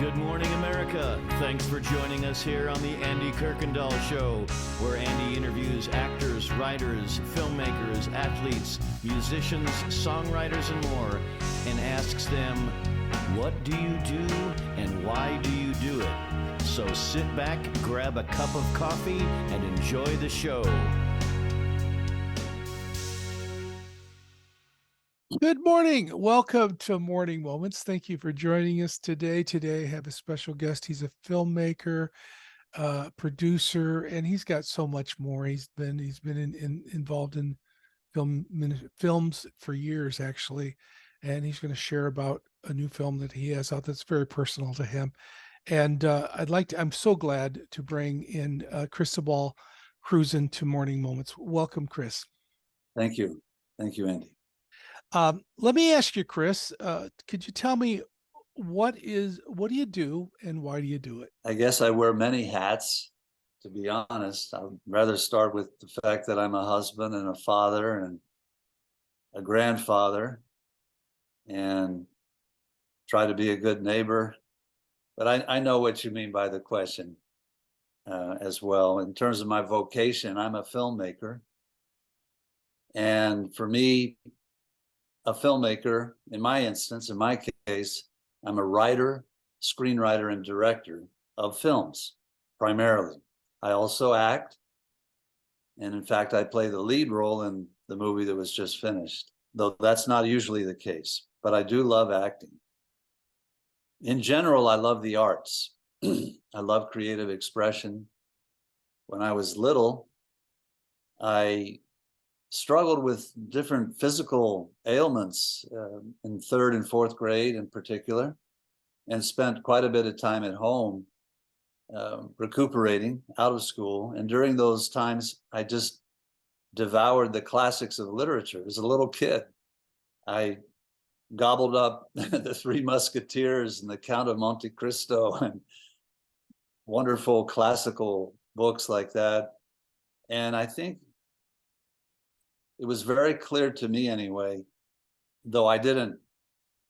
Good morning, America. Thanks for joining us here on the Andy Kirkendall Show, where Andy interviews actors, writers, filmmakers, athletes, musicians, songwriters, and more, and asks them, what do you do and why do you do it? So sit back, grab a cup of coffee, and enjoy the show. Good morning. Welcome to Morning Moments. Thank you for joining us today. Today I have a special guest. He's a filmmaker, producer, and he's got so much more. He's been involved in films for years, actually, and he's going to share about a new film that he has out that's very personal to him. And I'm so glad to bring in Cristobal Krusen to Morning Moments. Welcome, Chris. Thank you. Thank you, Andy. Let me ask you, Chris, could you tell me what do you do and why do you do it? I guess I wear many hats, to be honest. I'd rather start with the fact that I'm a husband and a father and a grandfather and try to be a good neighbor. But I know what you mean by the question as well. In terms of my vocation, I'm a filmmaker. And for me, a filmmaker, in my instance, in my case, I'm a writer, screenwriter, and director of films, primarily. I also act. And in fact, I play the lead role in the movie that was just finished, though that's not usually the case. But I do love acting. In general, I love the arts. I love creative expression. When I was little, I struggled with different physical ailments in third and fourth grade in particular, and spent quite a bit of time at home recuperating out of school. And during those times, I just devoured the classics of literature. As a little kid, I gobbled up the Three Musketeers and the Count of Monte Cristo and wonderful classical books like that. And I think it was very clear to me anyway, though I didn't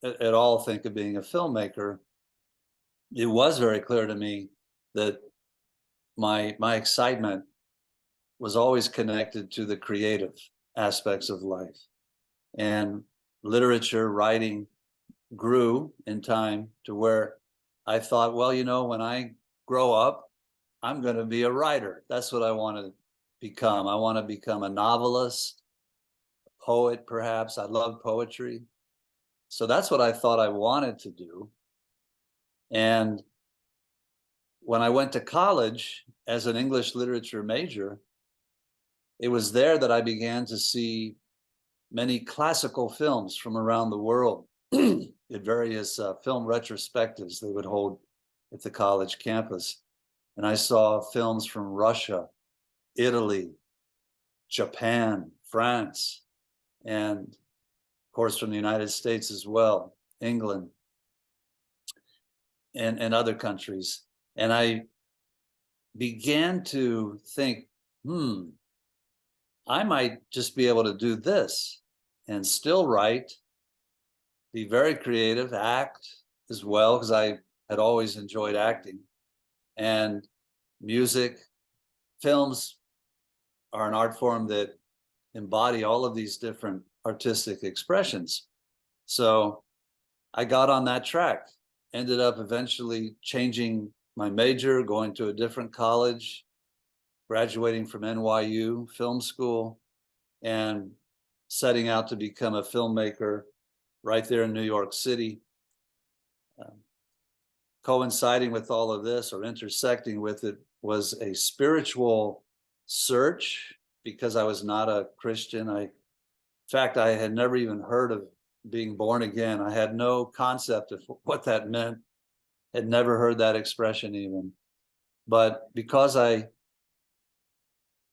at all think of being a filmmaker, it was very clear to me that my excitement was always connected to the creative aspects of life. And literature, writing grew in time to where I thought, well, when I grow up, I'm going to be a writer. That's what I want to become. I want to become a novelist, poet, perhaps. I love poetry. So that's what I thought I wanted to do. And when I went to college as an English literature major, it was there that I began to see many classical films from around the world at various film retrospectives they would hold at the college campus. And I saw films from Russia, Italy, Japan, France, and of course from the United States as well, England, and other countries. And I began to think, I might just be able to do this and still write, be very creative, act as well, because I had always enjoyed acting, and music. Films are an art form that embody all of these different artistic expressions. So I got on that track, ended up eventually changing my major, going to a different college, graduating from NYU Film School, and setting out to become a filmmaker right there in New York City. Coinciding with all of this, or intersecting with it, was a spiritual search, because I was not a Christian. In fact, I had never even heard of being born again. I had no concept of what that meant, had never heard that expression even. But because I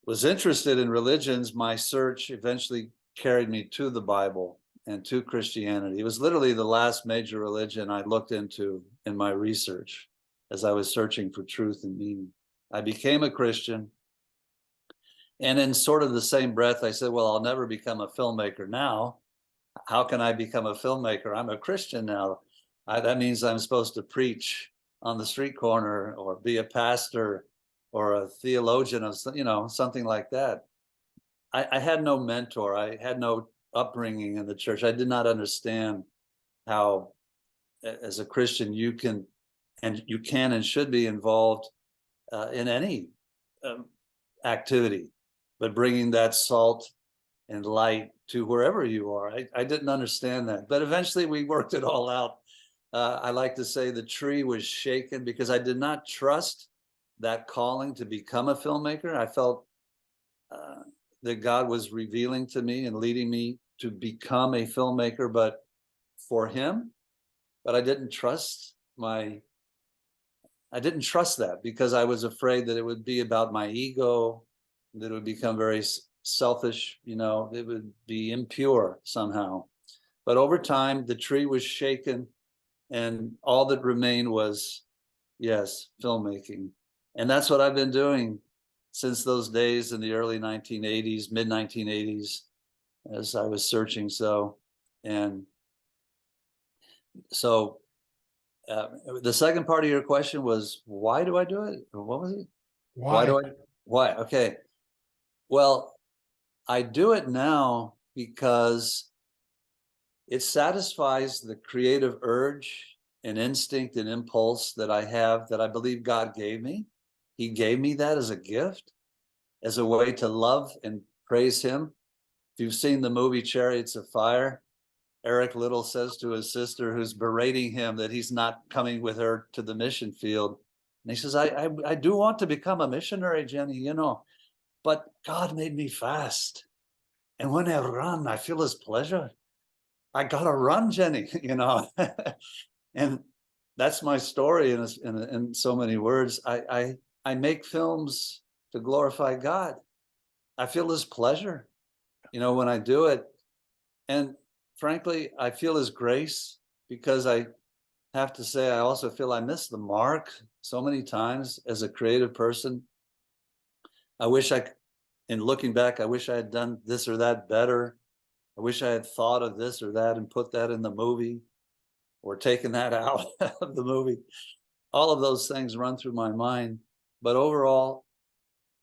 was interested in religions, my search eventually carried me to the Bible and to Christianity. It was literally the last major religion I looked into in my research as I was searching for truth and meaning. I became a Christian. And in sort of the same breath, I said, well, I'll never become a filmmaker now. How can I become a filmmaker? I'm a Christian now. That means I'm supposed to preach on the street corner or be a pastor or a theologian of, something like that. I had no mentor. I had no upbringing in the church. I did not understand how, as a Christian, you can and should be involved in any activity, but bringing that salt and light to wherever you are. I didn't understand that, but eventually we worked it all out. I like to say the tree was shaken because I did not trust that calling to become a filmmaker. I felt that God was revealing to me and leading me to become a filmmaker, but for him. But I didn't trust that because I was afraid that it would be about my ego, that it would become very selfish, it would be impure somehow. But over time, the tree was shaken and all that remained was, yes, filmmaking. And that's what I've been doing since those days in the early 1980s, mid 1980s, as I was searching. So the second part of your question was, why do I do it? What was it? Why? Why? Okay. Well, I do it now because it satisfies the creative urge and instinct and impulse that I have, that I believe God gave me. He gave me that as a gift, as a way to love and praise him. If you've seen the movie Chariots of Fire, Eric Little says to his sister who's berating him that he's not coming with her to the mission field. And he says, I do want to become a missionary, Jenny, but God made me fast. And when I run, I feel his pleasure. I gotta run, Jenny, And that's my story in so many words. I make films to glorify God. I feel his pleasure, when I do it. And frankly, I feel his grace, because I have to say, I also feel I missed the mark so many times as a creative person. In looking back, I wish I had done this or that better. I wish I had thought of this or that and put that in the movie, or taken that out of the movie. All of those things run through my mind. But overall,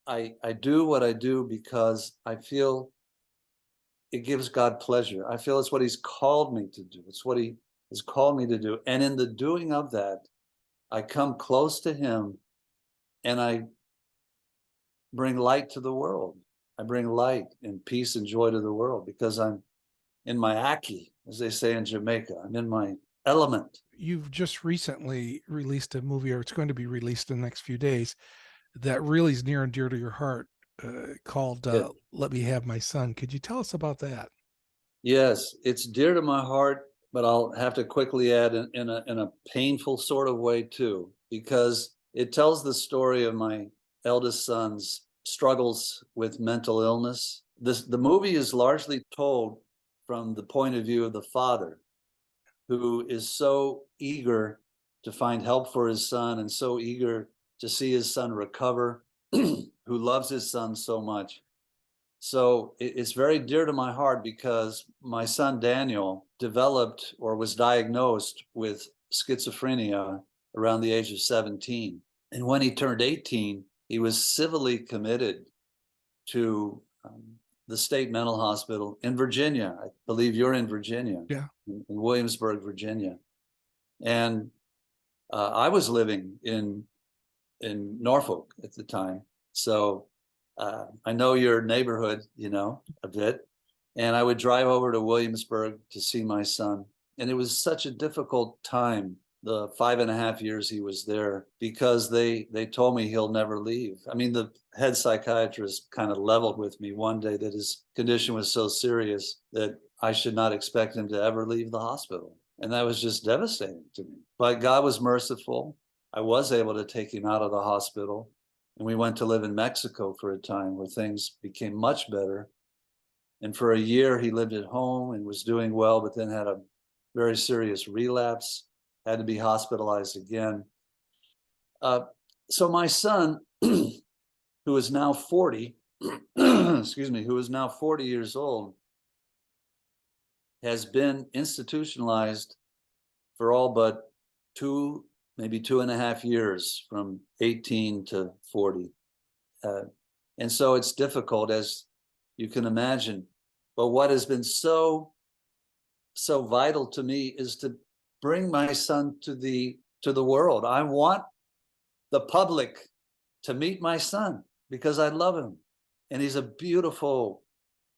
I do what I do because I feel it gives God pleasure. I feel it's what he's called me to do. It's what he has called me to do. And in the doing of that, I come close to him and I bring light to the world. I bring light and peace and joy to the world because I'm in my aki, as they say in Jamaica. I'm in my element. You've just recently released a movie, or it's going to be released in the next few days, that really is near and dear to your heart, called Let Me Have My Son. Could you tell us about that? Yes, it's dear to my heart, but I'll have to quickly add in a painful sort of way too, because it tells the story of my eldest son's struggles with mental illness. The movie is largely told from the point of view of the father, who is so eager to find help for his son and so eager to see his son recover, who loves his son so much. So it's very dear to my heart because my son Daniel developed or was diagnosed with schizophrenia around the age of 17. And when he turned 18, he was civilly committed to the state mental hospital in Virginia. I believe you're in Virginia. Yeah. In Williamsburg, Virginia. And I was living in Norfolk at the time. So I know your neighborhood, a bit. And I would drive over to Williamsburg to see my son. And it was such a difficult time, the 5.5 years he was there, because they told me he'll never leave. I mean, the head psychiatrist kind of leveled with me one day that his condition was so serious that I should not expect him to ever leave the hospital. And that was just devastating to me. But God was merciful. I was able to take him out of the hospital. And we went to live in Mexico for a time where things became much better. And for a year, he lived at home and was doing well, but then had a very serious relapse, had to be hospitalized again. So my son, who is now 40, who is now 40 years old, has been institutionalized for all but maybe 2.5 years from 18 to 40. And so it's difficult, as you can imagine. But what has been so vital to me is to bring my son to the world. I want the public to meet my son because I love him, and he's a beautiful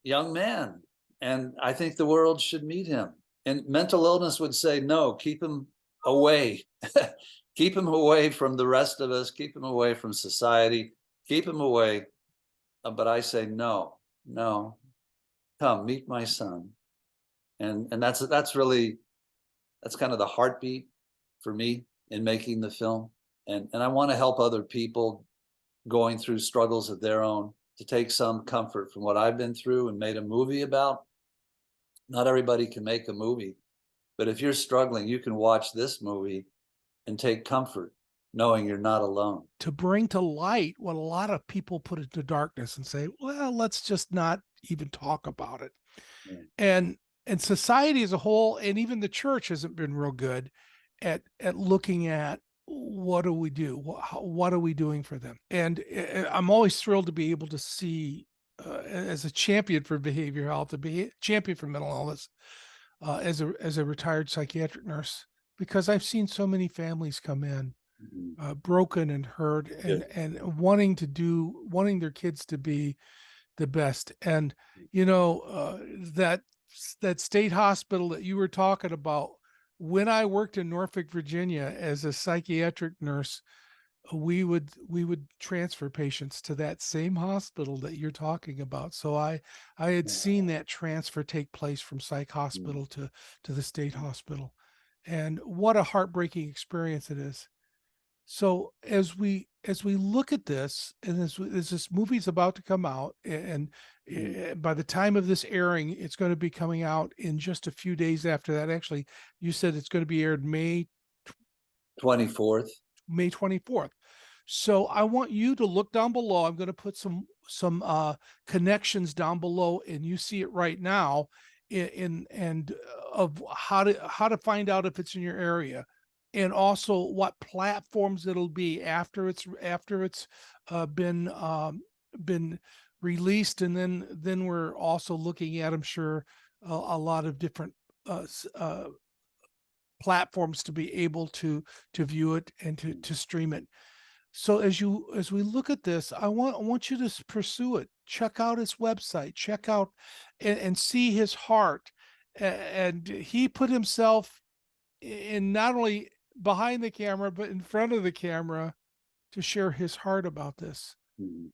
young man, and I think the world should meet him. And mental illness would say, no, keep him away. Keep him away from the rest of us, keep him away from society, keep him away. But I say, no, come meet my son. And that's really, that's kind of the heartbeat for me in making the film. And I want to help other people going through struggles of their own to take some comfort from what I've been through and made a movie about. Not everybody can make a movie, but if you're struggling, you can watch this movie and take comfort knowing you're not alone. To bring to light what a lot of people put into darkness and say, well, let's just not even talk about it. Yeah. And society as a whole, and even the church, hasn't been real good at looking at what do we do? What are we doing for them? And I'm always thrilled to be able to see, as a champion for behavioral health, to be a champion for mental illness, as a retired psychiatric nurse, because I've seen so many families come in broken and hurt, and wanting their kids to be the best. And that state hospital that you were talking about, when I worked in Norfolk, Virginia as a psychiatric nurse, we would transfer patients to that same hospital that you're talking about. So I had seen that transfer take place from psych hospital to the state hospital, and what a heartbreaking experience it is. So as we look at this, and as this movie's about to come out, and by the time of this airing, it's going to be coming out in just a few days after that. Actually, you said it's going to be aired May 24th. May 24th. So I want you to look down below. I'm going to put some connections down below, and you see it right now of how to find out if it's in your area, and also what platforms it'll be after it's been released. And then we're also looking at, I'm sure, a lot of different platforms to be able to view it and to stream it. So as we look at this, I want you to pursue it. Check out his website, check out and see his heart. And he put himself in, not only behind the camera, but in front of the camera, to share his heart about this.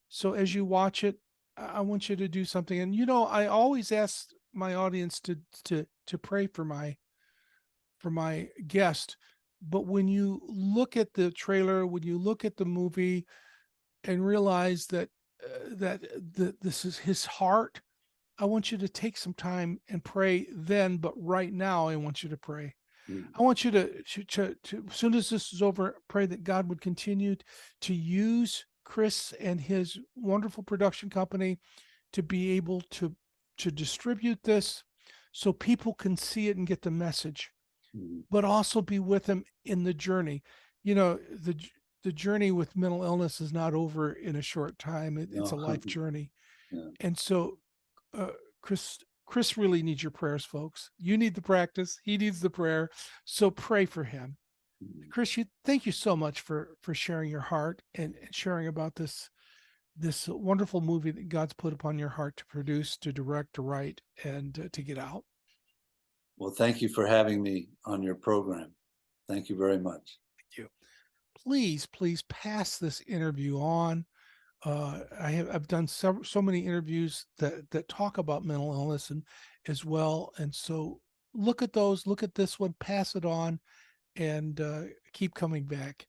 So as you watch it, I want you to do something. And I always ask my audience to pray for my guest. But when you look at the trailer, when you look at the movie, and realize that this is his heart, I want you to take some time and pray then. But right now, I want you to pray. I want you to, as soon as this is over, pray that God would continue to use Chris and his wonderful production company to be able to distribute this so people can see it and get the message, but also be with him in the journey. The journey with mental illness is not over in a short time. It's a life journey. Yeah. And so, Chris really needs your prayers, folks. You need the practice. He needs the prayer. So pray for him. Chris, thank you so much for sharing your heart and sharing about this wonderful movie that God's put upon your heart to produce, to direct, to write, and to get out. Well, thank you for having me on your program. Thank you very much. Thank you. Please pass this interview on. I've done so many interviews that talk about mental illness and as well. And so look at those, look at this one, pass it on, and keep coming back.